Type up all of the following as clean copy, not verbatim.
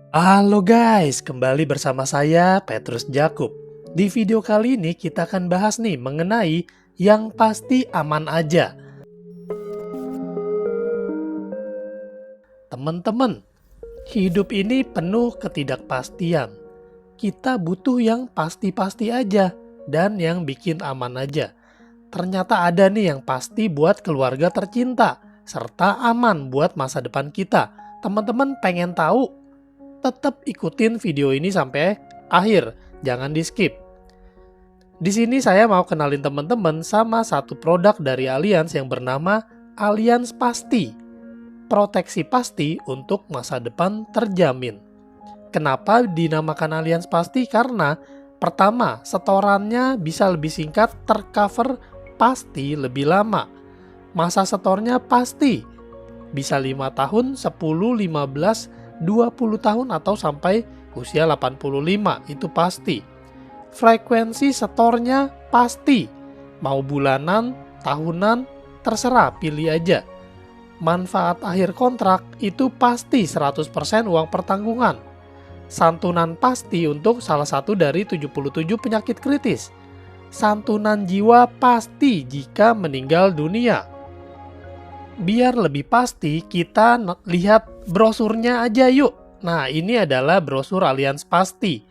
Halo guys, kembali bersama saya Petrus Jakub. Di video kali ini kita akan bahas nih mengenai yang pasti aman aja. Teman-teman, hidup ini penuh ketidakpastian. Kita butuh yang pasti-pasti aja dan yang bikin aman aja. Ternyata ada nih yang pasti buat keluarga tercinta, serta aman buat masa depan kita. Teman-teman pengen tahu? Tetap ikutin video ini sampai akhir, jangan di skip. Di sini saya mau kenalin teman-teman sama satu produk dari Allianz yang bernama Allianz Pasti. Proteksi pasti untuk masa depan terjamin. Kenapa dinamakan Allianz Pasti? Karena pertama, setorannya bisa lebih singkat, tercover pasti lebih lama. Masa setornya pasti bisa 5 tahun, 10, 15, 20 tahun atau sampai usia 85, itu pasti. Frekuensi setornya pasti, mau bulanan, tahunan, terserah, pilih aja. Manfaat akhir kontrak itu pasti 100% uang pertanggungan. Santunan pasti untuk salah satu dari 77 penyakit kritis. Santunan jiwa pasti jika meninggal dunia. Biar lebih pasti, kita lihat brosurnya aja yuk. Nah, ini adalah brosur Allianz Pasti.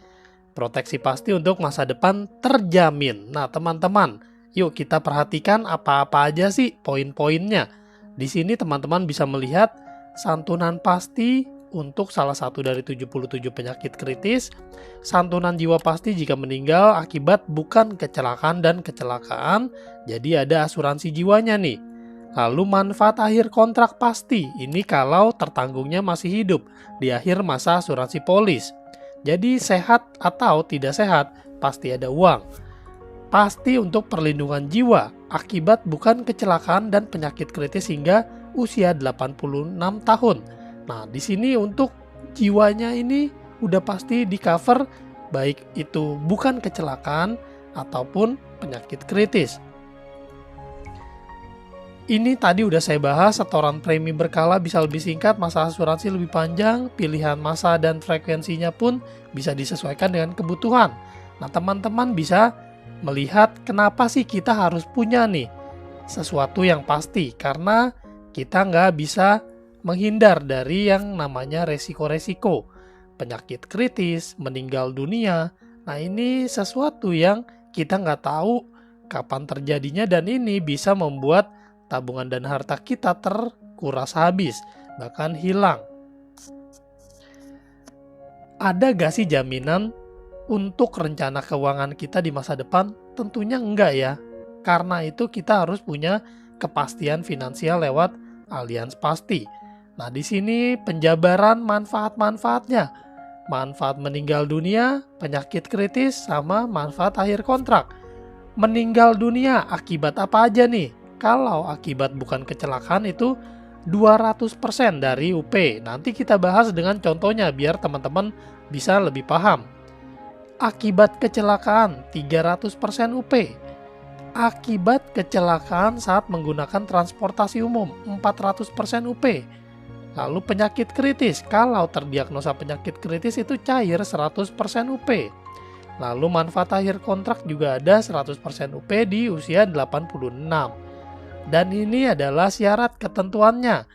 Proteksi pasti untuk masa depan terjamin. Nah, teman-teman, yuk kita perhatikan apa-apa aja sih poin-poinnya. Di sini teman-teman bisa melihat santunan pasti untuk salah satu dari 77 penyakit kritis, santunan jiwa pasti jika meninggal akibat bukan kecelakaan dan kecelakaan, jadi ada asuransi jiwanya nih. Lalu manfaat akhir kontrak pasti, ini kalau tertanggungnya masih hidup di akhir masa asuransi polis. Jadi sehat atau tidak sehat, pasti ada uang. Pasti untuk perlindungan jiwa, akibat bukan kecelakaan dan penyakit kritis hingga usia 86 tahun. Nah, di sini untuk jiwanya ini udah pasti di cover, baik itu bukan kecelakaan ataupun penyakit kritis. Ini tadi udah saya bahas, setoran premi berkala bisa lebih singkat, masa asuransi lebih panjang, pilihan masa dan frekuensinya pun bisa disesuaikan dengan kebutuhan. Nah, teman-teman bisa melihat kenapa sih kita harus punya nih sesuatu yang pasti, karena kita nggak bisa menghindar dari yang namanya resiko-resiko, penyakit kritis, meninggal dunia. Nah, ini sesuatu yang kita nggak tahu kapan terjadinya dan ini bisa membuat tabungan dan harta kita terkuras habis, bahkan hilang. Ada gak sih jaminan untuk rencana keuangan kita di masa depan? Tentunya enggak ya. Karena itu kita harus punya kepastian finansial lewat Allianz Pasti. Nah, di sini penjabaran manfaat-manfaatnya. Manfaat meninggal dunia, penyakit kritis, sama manfaat akhir kontrak. Meninggal dunia akibat apa aja nih? Kalau akibat bukan kecelakaan itu 200% dari UP. Nanti kita bahas dengan contohnya biar teman-teman bisa lebih paham. Akibat kecelakaan 300% UP. Akibat kecelakaan saat menggunakan transportasi umum 400% UP. Lalu penyakit kritis, kalau terdiagnosa penyakit kritis itu cair 100% UP. Lalu manfaat akhir kontrak juga ada 100% UP di usia 86. Dan ini adalah syarat ketentuannya.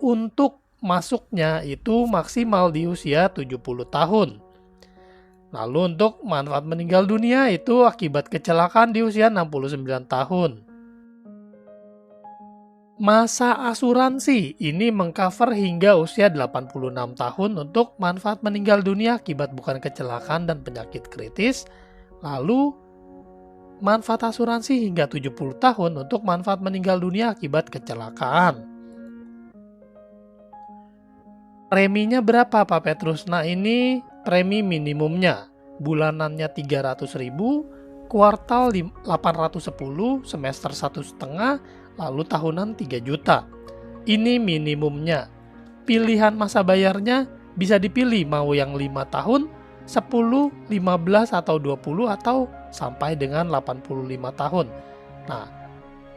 Untuk masuknya itu maksimal di usia 70 tahun. Lalu untuk manfaat meninggal dunia itu akibat kecelakaan di usia 69 tahun. Masa asuransi ini mengcover hingga usia 86 tahun untuk manfaat meninggal dunia akibat bukan kecelakaan dan penyakit kritis. Lalu manfaat asuransi hingga 70 tahun untuk manfaat meninggal dunia akibat kecelakaan. Preminya berapa Pak Petrus? Nah, ini premi minimumnya. Bulanannya 300.000, kuartal 810, semester 1,5, lalu tahunan 3 juta. Ini minimumnya. Pilihan masa bayarnya bisa dipilih mau yang 5 tahun, 10, 15, atau 20, atau sampai dengan 85 tahun. Nah,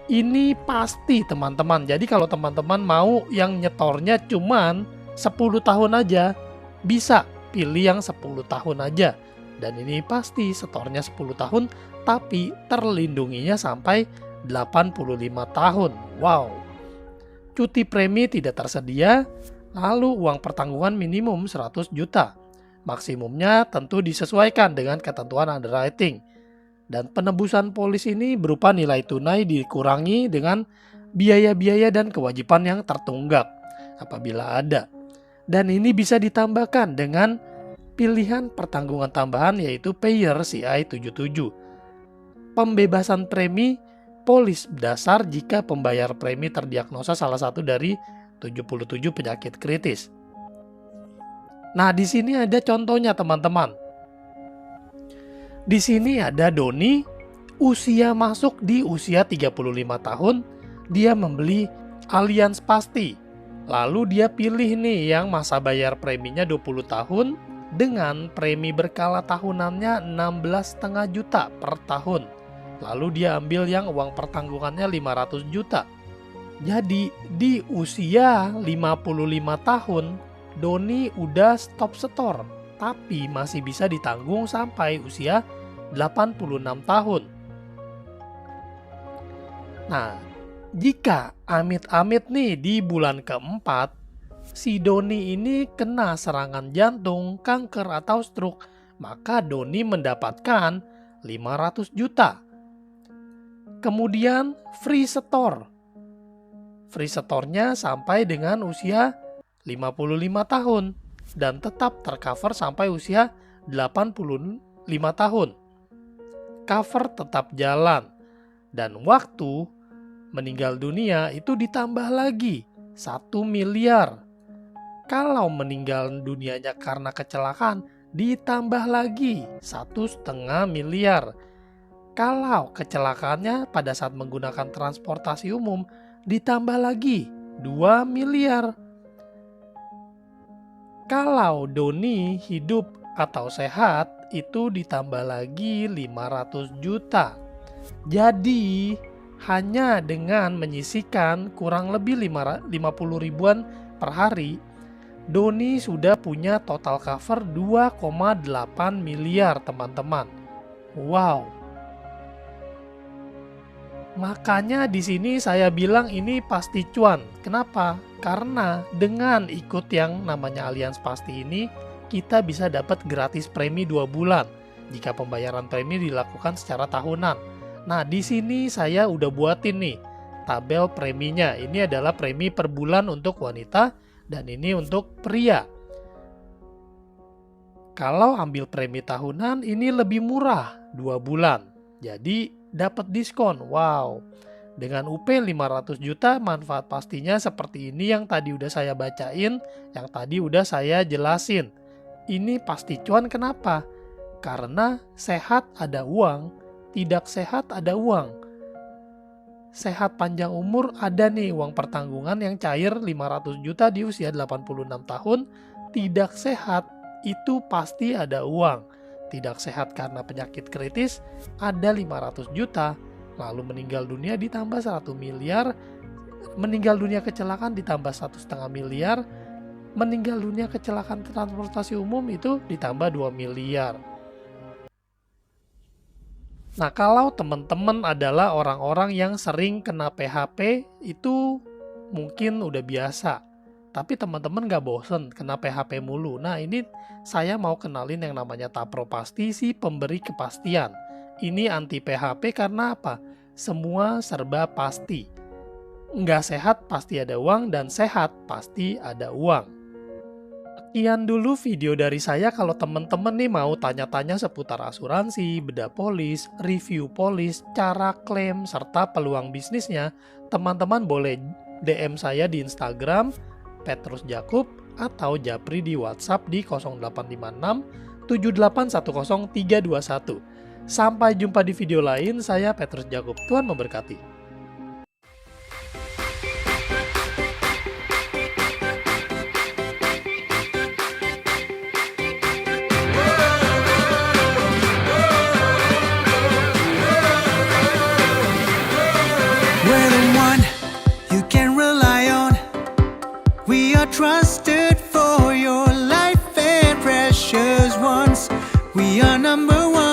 ini pasti teman-teman. Jadi kalau teman-teman mau yang nyetornya cuman 10 tahun aja, bisa pilih yang 10 tahun aja. Dan ini pasti setornya 10 tahun, tapi terlindunginya sampai 85 tahun. Wow. Cuti premi tidak tersedia, lalu uang pertanggungan minimum 100 juta. Maksimumnya tentu disesuaikan dengan ketentuan underwriting. Dan penebusan polis ini berupa nilai tunai dikurangi dengan biaya-biaya dan kewajiban yang tertunggak apabila ada. Dan ini bisa ditambahkan dengan pilihan pertanggungan tambahan yaitu Payer CI 77. Pembebasan premi polis dasar jika pembayar premi terdiagnosa salah satu dari 77 penyakit kritis. Nah, di sini ada contohnya teman-teman. Di sini ada Doni, usia masuk di usia 35 tahun, dia membeli Allianz Pasti. Lalu dia pilih nih yang masa bayar preminya 20 tahun dengan premi berkala tahunannya 16,5 juta per tahun. Lalu dia ambil yang uang pertanggungannya 500 juta. Jadi di usia 55 tahun, Doni udah stop setor, tapi masih bisa ditanggung sampai usia 86 tahun. Nah, jika amit-amit nih di bulan keempat, si Doni ini kena serangan jantung, kanker atau stroke, maka Doni mendapatkan 500 juta. Kemudian free setor. Free setornya sampai dengan usia 55 tahun dan tetap tercover sampai usia 85 tahun. Cover tetap jalan dan waktu meninggal dunia itu ditambah lagi 1 miliar. Kalau meninggal dunianya karena kecelakaan ditambah lagi 1,5 miliar. Kalau kecelakaannya pada saat menggunakan transportasi umum ditambah lagi 2 miliar. Kalau Doni hidup atau sehat itu ditambah lagi 500 juta. Jadi hanya dengan menyisihkan kurang lebih 50 ribuan per hari, Doni sudah punya total cover 2,8 miliar teman-teman. Wow. Makanya di sini saya bilang ini pasti cuan. Kenapa? Karena dengan ikut yang namanya Allianz Pasti ini, kita bisa dapat gratis premi 2 bulan jika pembayaran premi dilakukan secara tahunan. Nah, di sini saya udah buatin nih tabel preminya. Ini adalah premi per bulan untuk wanita dan ini untuk pria. Kalau ambil premi tahunan ini lebih murah, 2 bulan. Jadi dapat diskon. Wow. Dengan UP 500 juta manfaat pastinya seperti ini yang tadi udah saya bacain, yang tadi udah saya jelasin. Ini pasti cuan kenapa? Karena sehat ada uang, tidak sehat ada uang. Sehat panjang umur ada nih uang pertanggungan yang cair 500 juta di usia 86 tahun. Tidak sehat itu pasti ada uang. Tidak sehat karena penyakit kritis ada 500 juta. Lalu meninggal dunia ditambah 1 miliar. Meninggal dunia kecelakaan ditambah 1,5 miliar. Meninggal dunia kecelakaan transportasi umum itu ditambah 2 miliar. Nah, kalau teman-teman adalah orang-orang yang sering kena PHP, itu mungkin udah biasa. Tapi teman-teman gak bosen kena PHP mulu. Nah, ini saya mau kenalin yang namanya Tapro Pasti, si pemberi kepastian. Ini anti PHP karena apa? Semua serba pasti. Nggak sehat pasti ada uang dan sehat pasti ada uang. Sekian dulu video dari saya. Kalau teman-teman nih mau tanya-tanya seputar asuransi, bedah polis, review polis, cara klaim, serta peluang bisnisnya, teman-teman boleh DM saya di Instagram, Petrus Jakub, atau Japri di WhatsApp di 0856 7810 321. Sampai jumpa di video lain, saya Petrus Jakub. Tuhan memberkati. We're the one you can rely on. We are trusted membawa